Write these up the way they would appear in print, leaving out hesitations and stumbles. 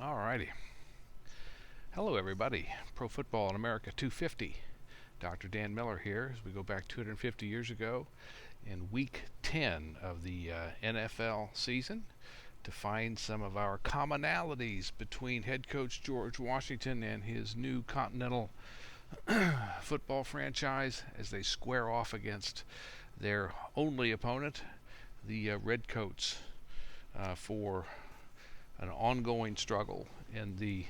Alrighty. Hello, everybody. Pro Football in America 250. Dr. Dan Miller here as we go back 250 years ago in Week 10 of the NFL season to find some of our commonalities between head coach George Washington and his new Continental football franchise as they square off against their only opponent, the Redcoats, for an ongoing struggle in the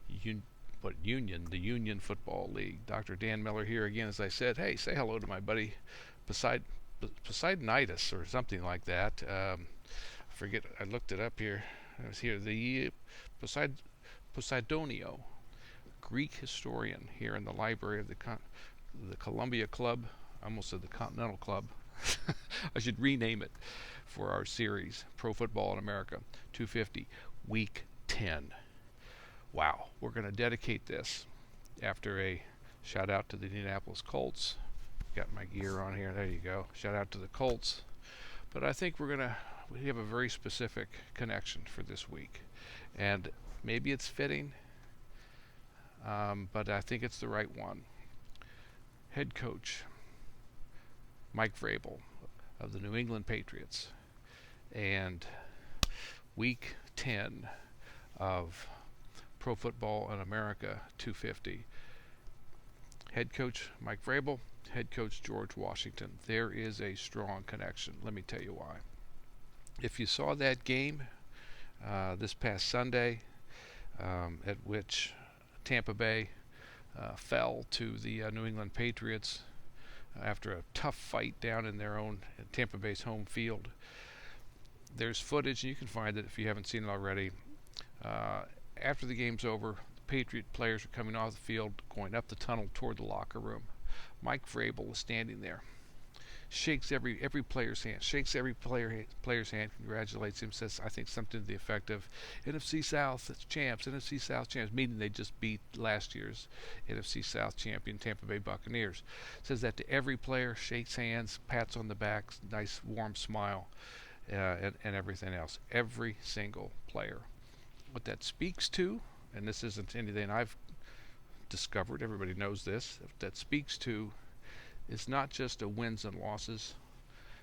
Union Football League. Dr. Dan Miller here again, as I said. Hey, say hello to my buddy Poseidonitis or something like that. I forget. I looked it up here. I was here. The Poseidonio, Greek historian here in the library of the Columbia Club. I almost said the Continental Club. I should rename it for our series, Pro Football in America 250, Week 10. Wow, we're going to dedicate this after a shout out to the Indianapolis Colts. Got my gear on here. There you go. Shout out to the Colts. But I think we have a very specific connection for this week. And maybe it's fitting, but I think it's the right one. Head coach Mike Vrabel of the New England Patriots, and Week 10 of Pro Football in America 250. Head coach Mike Vrabel, head coach George Washington. There is a strong connection. Let me tell you why. If you saw that game this past Sunday, at which Tampa Bay fell to the New England Patriots after a tough fight down in their own Tampa Bay's home field. There's footage, and you can find it if you haven't seen it already. After the game's over, the Patriot players are coming off the field, going up the tunnel toward the locker room. Mike Vrabel is standing there, shakes every player's hand, player's hand, congratulates him, says I think something to the effect of NFC South champs, NFC South champs, meaning they just beat last year's NFC South champion Tampa Bay Buccaneers. Says that to every player, shakes hands, pats on the back, nice warm smile, and everything else. Every single player. What that speaks to, and this isn't anything I've discovered, everybody knows this, what that speaks to is not just a wins and losses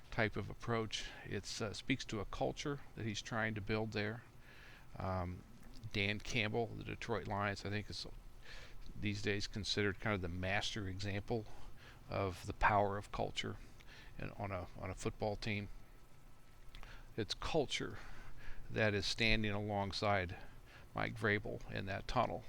type of approach. It speaks to a culture that he's trying to build there. Dan Campbell, the Detroit Lions, I think is these days considered kind of the master example of the power of culture and on a football team. It's culture that is standing alongside Mike Vrabel in that tunnel,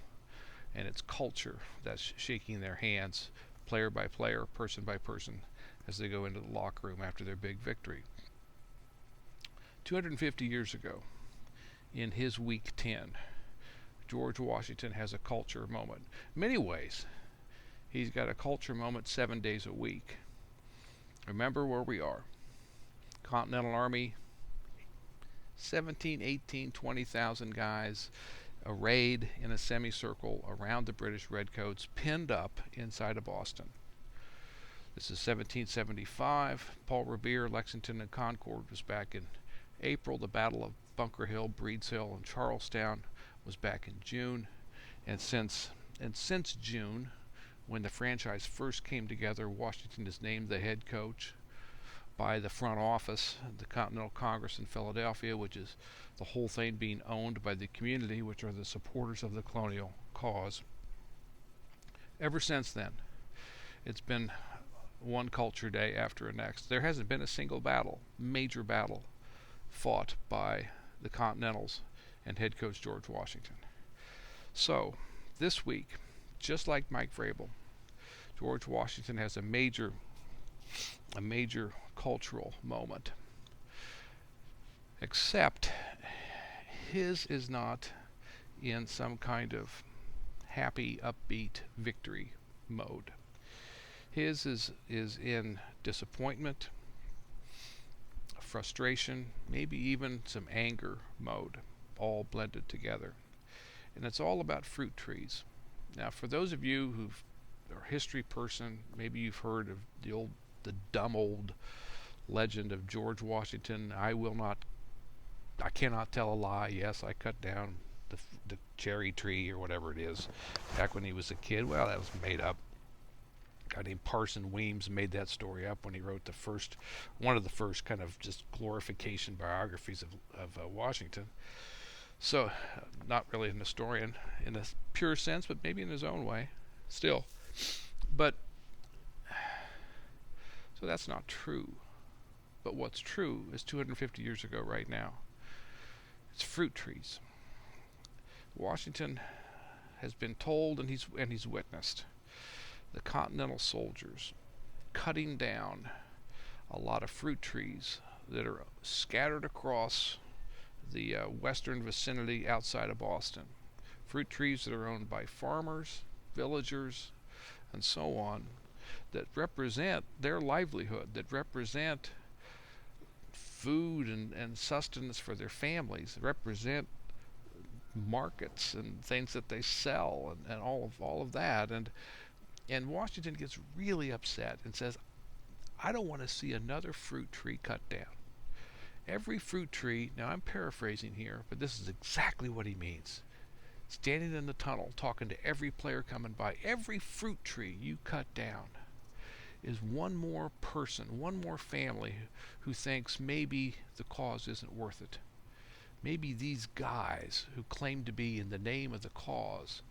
and it's culture that's shaking their hands, player by player, person by person, as they go into the locker room after their big victory. 250 years ago, in his Week 10, George Washington has a culture moment. In many ways, he's got a culture moment 7 days a week. Remember where we are. Continental Army, 17, 18, 20,000 guys arrayed in a semicircle around the British Redcoats, pinned up inside of Boston. This is 1775. Paul Revere, Lexington, and Concord was back in April. The Battle of Bunker Hill, Breeds Hill, and Charlestown was back in June. And since June, when the franchise first came together, Washington is named the head coach by the front office, the Continental Congress in Philadelphia, which is the whole thing being owned by the community, which are the supporters of the colonial cause. Ever since then, it's been one culture day after the next. There hasn't been a single major battle, fought by the Continentals and head coach George Washington. So, this week, just like Mike Vrabel, George Washington has a major cultural moment. Except his is not in some kind of happy, upbeat victory mode. His is in disappointment, frustration, maybe even some anger mode, all blended together. And it's all about fruit trees. Now, for those of you who are a history person, maybe you've heard of the dumb old legend of George Washington. I cannot tell a lie. Yes, I cut down the cherry tree or whatever it is, back when he was a kid. Well, that was made up. A guy named Parson Weems made that story up when he wrote one of the first kind of just glorification biographies of Washington. So, not really an historian in a pure sense, but maybe in his own way, still. But so that's not true. But what's true is 250 years ago right now. It's fruit trees. Washington has been told, and he's witnessed, the Continental soldiers cutting down a lot of fruit trees that are scattered across the western vicinity outside of Boston. Fruit trees that are owned by farmers, villagers, and so on, that represent their livelihood, that represent food and sustenance for their families, that represent markets and things that they sell, and all of that. And Washington gets really upset and says, I don't want to see another fruit tree cut down. Every fruit tree, now I'm paraphrasing here, but this is exactly what he means. Standing in the tunnel, talking to every player coming by, every fruit tree you cut down is one more person, one more family who thinks maybe the cause isn't worth it. Maybe these guys who claim to be in the name of the cause,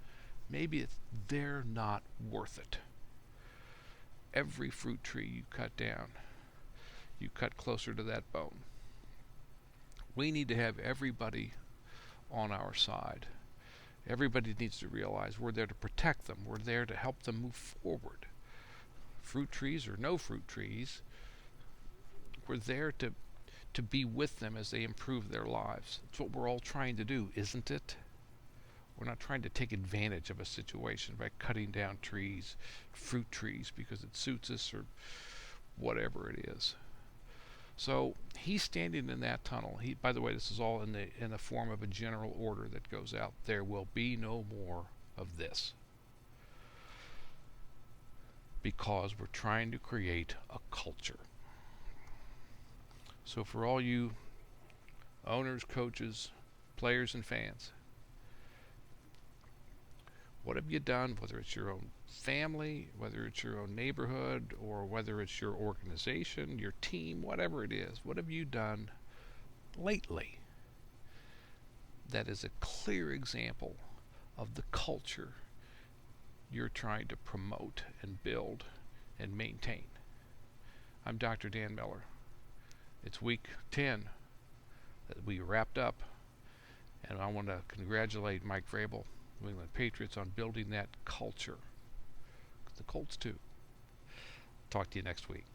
maybe they're not worth it. Every fruit tree you cut down, you cut closer to that bone. We need to have everybody on our side. Everybody needs to realize we're there to protect them. We're there to help them move forward. Fruit trees or no fruit trees, we're there to be with them as they improve their lives. It's what we're all trying to do, isn't it? We're not trying to take advantage of a situation by cutting down trees, fruit trees, because it suits us or whatever it is. So he's standing in that tunnel. By the way, this is all in the form of a general order that goes out. There will be no more of this, because we're trying to create a culture. So for all you owners, coaches, players, and fans, what have you done, whether it's your own family, whether it's your own neighborhood, or whether it's your organization, your team, whatever it is, what have you done lately that is a clear example of the culture you're trying to promote and build and maintain? I'm Dr. Dan Miller. It's week 10 that we wrapped up, and I want to congratulate Mike Vrabel, New England Patriots, on building that culture. The Colts too. Talk to you next week.